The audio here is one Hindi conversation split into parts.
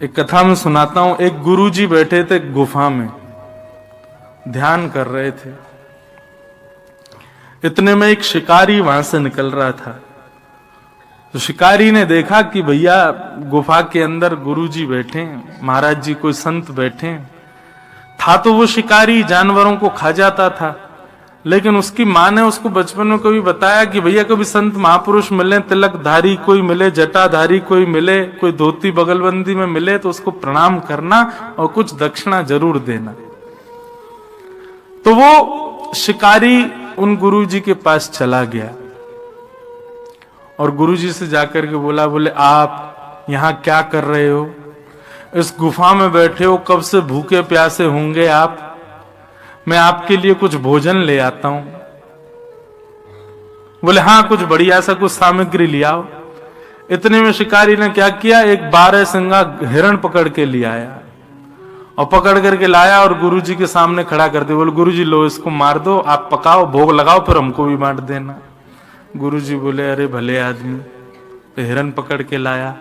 एक कथा में सुनाता हूं। एक गुरुजी बैठे थे गुफा में, ध्यान कर रहे थे। इतने में एक शिकारी वहां से निकल रहा था। तो शिकारी ने देखा कि भैया गुफा के अंदर गुरुजी बैठे, महाराज जी कोई संत बैठे था। तो वो शिकारी जानवरों को खा जाता था, लेकिन उसकी माँ ने उसको बचपन में कभी बताया कि भैया कभी संत महापुरुष मिले, तिलकधारी कोई मिले, जटाधारी कोई मिले, कोई धोती बगलबंदी में मिले तो उसको प्रणाम करना और कुछ दक्षिणा जरूर देना। तो वो शिकारी उन गुरुजी के पास चला गया और गुरुजी से जाकर के बोला, बोले आप यहां क्या कर रहे हो? इस गुफा में बैठे हो, कब से भूखे प्यासे होंगे आप, मैं आपके लिए कुछ भोजन ले आता हूं। बोले हाँ, कुछ बढ़िया सा कुछ सामग्री ले आओ। इतने में शिकारी ने क्या किया, एक 12 सिंगा हिरण पकड़ के ले आया और पकड़ करके लाया और गुरुजी के सामने खड़ा कर दिया। बोले गुरुजी लो इसको मार दो, आप पकाओ, भोग लगाओ, फिर हमको भी बांट देना। गुरुजी बोले अरे भले आदमी, तो हिरण पकड़ के लाया।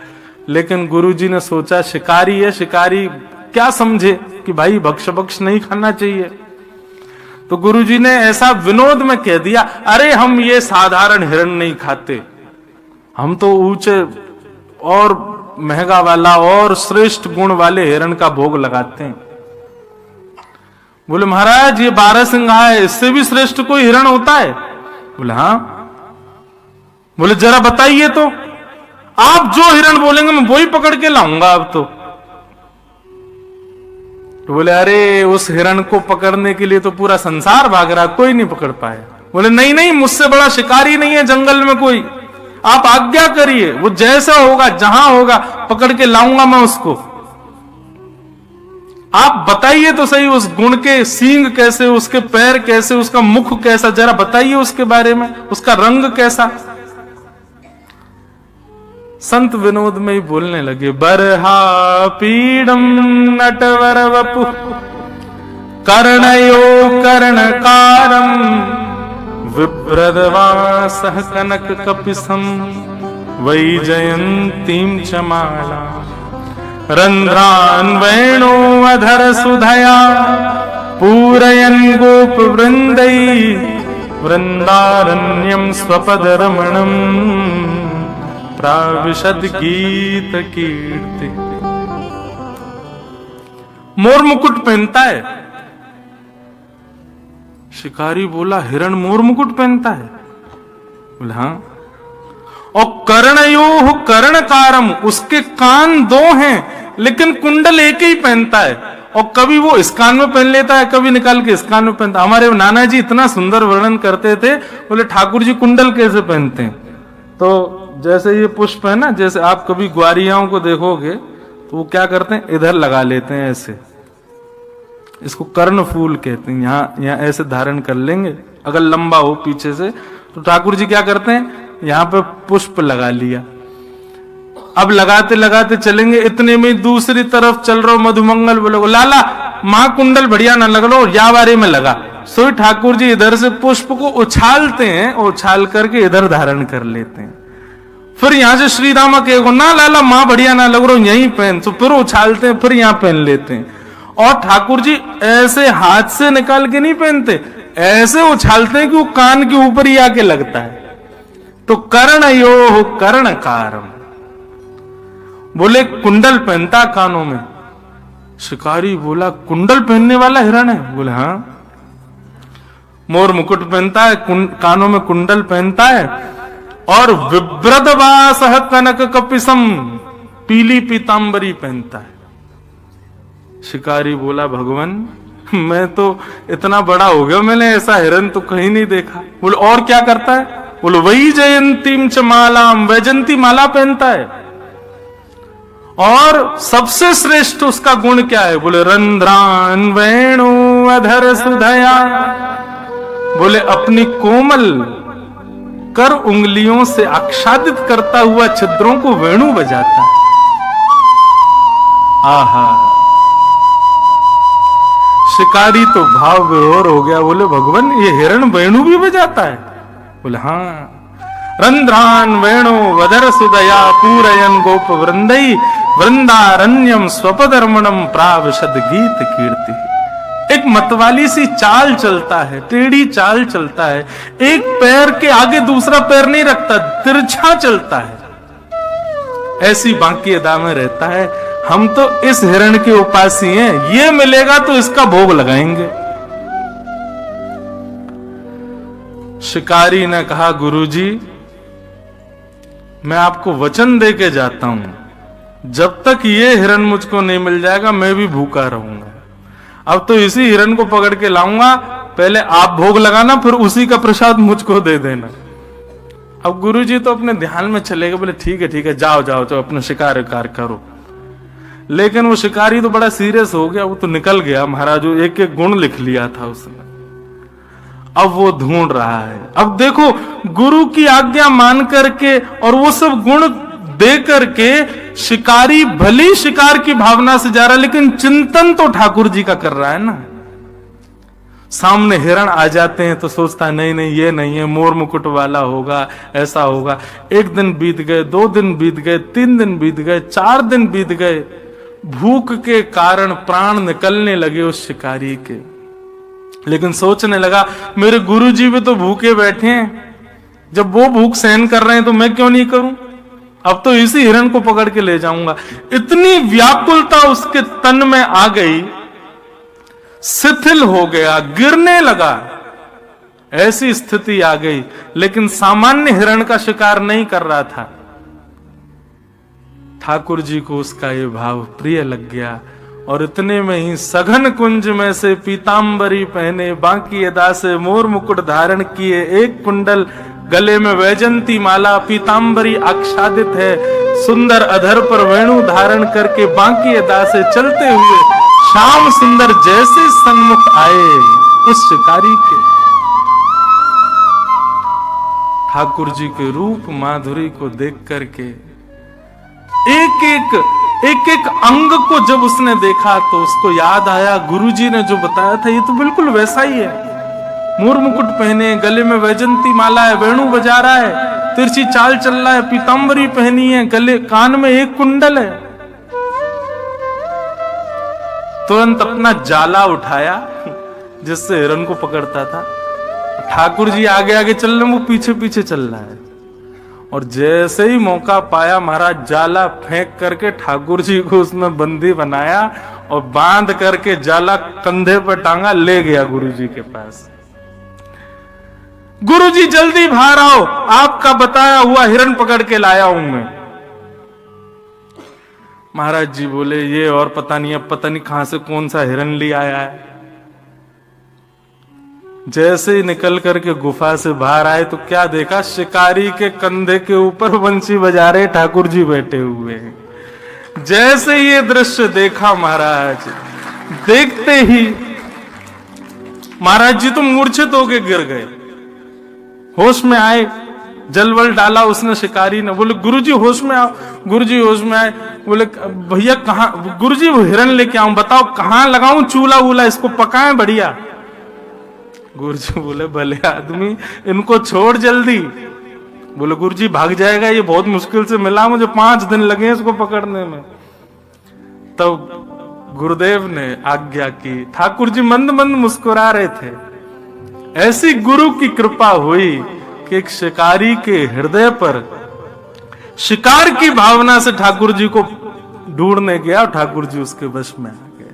लेकिन गुरुजी ने सोचा शिकारी है, शिकारी क्या समझे कि भाई भक्ष भक्ष नहीं खाना चाहिए। तो गुरुजी ने ऐसा विनोद में कह दिया, अरे हम ये साधारण हिरण नहीं खाते, हम तो ऊंचे और महंगा वाला और श्रेष्ठ गुण वाले हिरण का भोग लगाते हैं। बोले महाराज ये 12 सिंगा है, इससे भी श्रेष्ठ कोई हिरण होता है? बोले हाँ। बोले जरा बताइए तो, आप जो हिरण बोलेंगे मैं वही पकड़ के लाऊंगा अब तो बोले अरे उस हिरण को पकड़ने के लिए तो पूरा संसार भाग रहा, कोई नहीं पकड़ पाया। बोले नहीं नहीं, मुझसे बड़ा शिकारी नहीं है जंगल में कोई, आप आज्ञा करिए, वो जैसा होगा जहां होगा पकड़ के लाऊंगा मैं उसको। आप बताइए तो सही उस गुण के सींग कैसे, उसके पैर कैसे, उसका मुख कैसा, जरा बताइए उसके बारे में, उसका रंग कैसा। संत विनोद में ही बोलने लगे, बरहा पीडम नटवर वपु कर्णयो कर्णकारम विभ्रदवासः कनक कपिसम वैजयंतीं च माला रंध्रान् वेणो अधर सुधया पूरयन् गोप वृंदै वृंदारण्यं स्वपद रमणम् प्राविशद गीत कीर्ति। मोर मुकुट पहनता है। शिकारी बोला हिरण मोर मुकुट पहनता है? बोला हाँ। और कर्णयोः कर्णकारम, उसके कान 2 हैं लेकिन कुंडल एक ही पहनता है, और कभी वो इस कान में पहन लेता है, कभी निकाल के इस कान में पहनता है। हमारे नाना जी इतना सुंदर वर्णन करते थे, बोले ठाकुर जी कुंडल कैसे पहनते हैं? तो जैसे ये पुष्प है ना, जैसे आप कभी ग्वारियाओं को देखोगे तो वो क्या करते हैं, इधर लगा लेते हैं ऐसे, इसको कर्ण फूल कहते हैं। यहाँ ऐसे धारण कर लेंगे, अगर लंबा हो पीछे से, तो ठाकुर जी क्या करते हैं, यहाँ पे पुष्प लगा लिया। अब लगाते लगाते चलेंगे, इतने में दूसरी तरफ चल रहा मधुमंगल बोले लाला महाकुंडल बढ़िया ना लग लो, या बारे में लगा। सो ठाकुर जी इधर से पुष्प को उछालते हैं, उछाल करके इधर धारण कर लेते हैं। फिर यहां से श्री रामा कहेगा ना लाला मां बढ़िया ना लग रहा, यहीं पहन, तो फिर उछालते हैं, फिर यहां पहन लेते हैं। और ठाकुर जी ऐसे हाथ से निकाल के नहीं पहनते, ऐसे उछालते हैं कि वो कान के ऊपर ही आके लगता है। तो कर्णयोः कर्णकारम, बोले कुंडल पहनता कानों में। शिकारी बोला कुंडल पहनने वाला हिरण है? बोले हाँ। मोर मुकुट पहनता है, कानों में कुंडल पहनता है, और विभ्रदवासः कनक कपिसम, पीली पीतांबरी पहनता है। शिकारी बोला भगवान मैं तो इतना बड़ा हो गया, मैंने ऐसा हिरण तो कहीं नहीं देखा। बोले और क्या करता है? बोले वैजयंतीं च मालाम, वैजयंती माला पहनता है। और सबसे श्रेष्ठ उसका गुण क्या है? बोले रंध्रान वेणु अधर सुधया, बोले अपनी कोमल कर उंगलियों से आच्छादित करता हुआ छिद्रों को वेणु बजाता। आहा, शिकारी तो भाव विभोर हो गया, बोले भगवान ये हिरण वेणु भी बजाता है? बोले हाँ। रंध्रान वेणु वधर सुदया पूरयन गोप वृंदई वृंदारण्यम स्वपदर्मणम प्राविशद गीत कीर्ति। एक मतवाली सी चाल चलता है, टेढ़ी चाल चलता है, एक पैर के आगे दूसरा पैर नहीं रखता, तिरछा चलता है, ऐसी बांकी अदा में रहता है। हम तो इस हिरण के उपासी हैं, ये मिलेगा तो इसका भोग लगाएंगे। शिकारी ने कहा, गुरुजी मैं आपको वचन दे के जाता हूं, जब तक ये हिरण मुझको नहीं मिल जाएगा मैं भी भूखा रहूंगा। अब तो इसी हिरण को पकड़ के लाऊंगा, पहले आप भोग लगाना, फिर उसी का प्रसाद मुझको दे देना। अब गुरुजी तो अपने ध्यान में चले गए, बोले ठीक है जाओ जाओ तो अपना शिकार करो। लेकिन वो शिकारी तो बड़ा सीरियस हो गया, वो तो निकल गया महाराज, एक एक गुण लिख लिया था उसने। अब वो ढूंढ रहा है। अब देखो गुरु की आज्ञा मान करके और वो सब गुण दे करके शिकारी भली शिकार की भावना से जा रहा है, लेकिन चिंतन तो ठाकुर जी का कर रहा है ना। सामने हिरण आ जाते हैं तो सोचता है नहीं ये नहीं है, मोर मुकुट वाला होगा, ऐसा होगा। एक दिन बीत गए, 2 दिन बीत गए, 3 दिन बीत गए, 4 दिन बीत गए। भूख के कारण प्राण निकलने लगे उस शिकारी के, लेकिन सोचने लगा मेरे गुरुजी भी तो भूखे बैठे हैं, जब वो भूख सहन कर रहे हैं तो मैं क्यों नहीं करूं। अब तो इसी हिरण को पकड़ के ले जाऊंगा। इतनी व्याकुलता उसके तन में आ गई, शिथिल हो गया, गिरने लगा, ऐसी स्थिति आ गई। लेकिन सामान्य हिरण का शिकार नहीं कर रहा था। ठाकुर जी को उसका ये भाव प्रिय लग गया और इतने में ही सघन कुंज में से पीतांबरी पहने, बांकी अदा से मोर मुकुट धारण किए, एक कुंडल गले में वैजंती माला, पीतांबरी आच्छादित है, सुंदर अधर पर वेणु धारण करके बांकी अदा से चलते हुए श्याम सुंदर जैसे सन्मुख आए उस शिकारी के। ठाकुर जी के रूप माधुरी को देख करके एक एक अंग को जब उसने देखा तो उसको याद आया गुरुजी ने जो बताया था, ये तो बिल्कुल वैसा ही है। मोर मुकुट पहने, गले में वैजंती माला है, वेणु बजा रहा है, तिरछी चाल चल रहा है, पीतांबरी पहनी है, गले कान में एक कुंडल है। तुरंत अपना जाला उठाया जिससे हिरण को पकड़ता था। ठाकुर जी आगे आगे चल रहे, वो पीछे पीछे चल रहा है। और जैसे ही मौका पाया महाराज जाला फेंक करके ठाकुर जी को उसमें बंदी बनाया और बांध करके जाला कंधे पर टांगा, ले गया गुरु जी के पास। गुरु जी जल्दी बाहर आओ, आपका बताया हुआ हिरण पकड़ के लाया हूं मैं। महाराज जी बोले ये और पता नहीं, अब पता नहीं कहां से कौन सा हिरण ले आया है। जैसे ही निकल करके गुफा से बाहर आए तो क्या देखा, शिकारी के कंधे के ऊपर बंसी बजा रहे ठाकुर जी बैठे हुए हैं। जैसे ये दृश्य देखा महाराज, देखते ही महाराज जी तो मूर्छित होके गिर गए। होश में आए, जलवल डाला उसने शिकारी ने, बोले गुरुजी होश में आओ। गुरुजी होश में आए, बोले भैया कहां, गुरुजी वो हिरण लेके आऊं, बताओ कहां लगाऊं चूल्हा वूल्हा, इसको पकाएं बढ़िया। गुरुजी बोले भले आदमी, इनको छोड़ जल्दी। बोले गुरुजी भाग जाएगा, ये बहुत मुश्किल से मिला, मुझे 5 दिन लगे इसको पकड़ने में। तब गुरुदेव ने आज्ञा की। ठाकुर जी मंद मंद मुस्कुरा रहे थे। ऐसी गुरु की कृपा हुई कि एक शिकारी के हृदय पर शिकार की भावना से ठाकुर जी को ढूंढने गया और ठाकुर जी उसके वश में आ गए।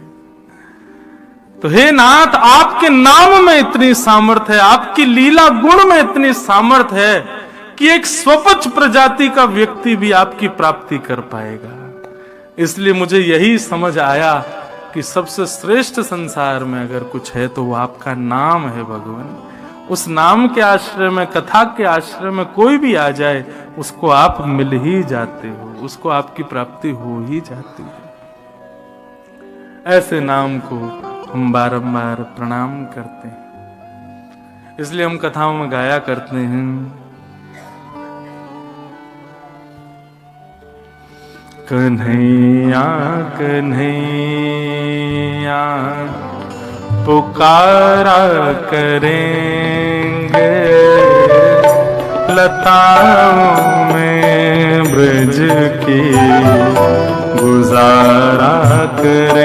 तो हे नाथ, आपके नाम में इतनी सामर्थ्य है, आपकी लीला गुण में इतनी सामर्थ्य है कि एक स्वपच प्रजाति का व्यक्ति भी आपकी प्राप्ति कर पाएगा। इसलिए मुझे यही समझ आया कि सबसे श्रेष्ठ संसार में अगर कुछ है तो वो आपका नाम है भगवान। उस नाम के आश्रय में, कथा के आश्रय में कोई भी आ जाए उसको आप मिल ही जाते हो, उसको आपकी प्राप्ति हो ही जाती है। ऐसे नाम को हम बारंबार प्रणाम करते हैं। इसलिए हम कथाओं में गाया करते हैं, कन्हैया कन्हैया पुकारा करेंगे, लताओं में ब्रज की गुजारा कर